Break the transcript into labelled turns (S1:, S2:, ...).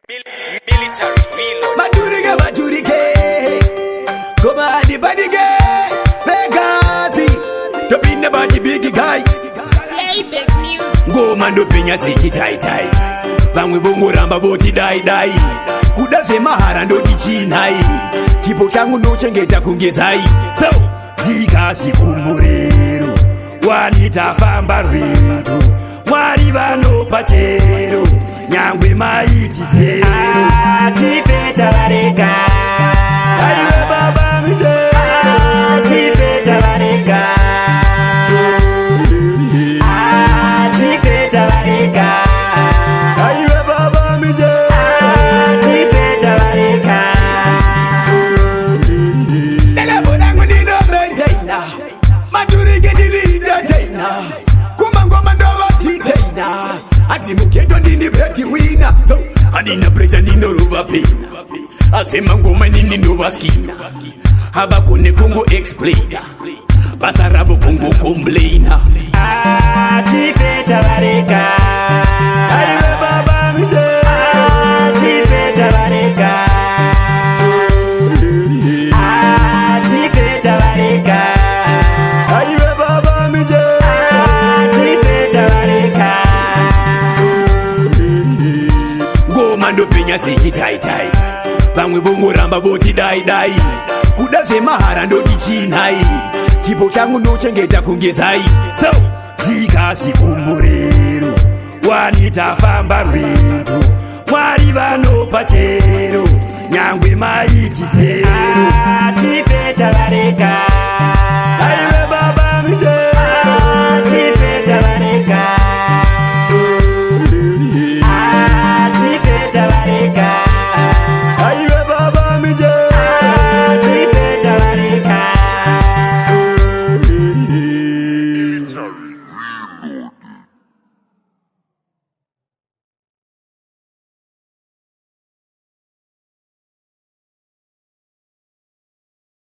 S1: Military reload.
S2: Maturike. Go badi banige. Vegazi. To be the body big guy.
S3: Hey, big music.
S2: Go mando pinya siki tai tai. Bangwe bongo ramba boti dai dai. Kuda sema harando di chinai. Chipo changu no chengeta kungezai. So, zika shikumurero. Wanita famba rento. Wari vano pachero. Nyangwe maiti zero.
S4: Tifeta vareka.
S2: Aiwe baba mise.
S4: Tifeta vareka. Tifeta vareka.
S2: Aiwe baba mise.
S4: Tifeta vareka.
S2: Dela bodangu nino maintaina. Maturike dilida taina. Kumangoma ndogo titaina. Ati muketo nini beti wina. So, anina presa nino ruva pina. Asema ngoma nini nova skina. Haba kune kungu explainer. Basarabo kungu complainer.
S4: Tifeta vareka.
S2: Aiwe baba mise.
S4: Tifeta vareka. Tifeta vareka.
S2: Aiwe baba mise.
S4: Tifeta vareka.
S2: Ngoma ndo pinya siki tai tai. Bangwe bongo ramba boti dai dai. Kuda sema harando di chinai. Chipo changu no chengeta kungezai. So, zika shikumurero. Wanita famba rento. Wari vano pachero. Nyangwe maiti zero.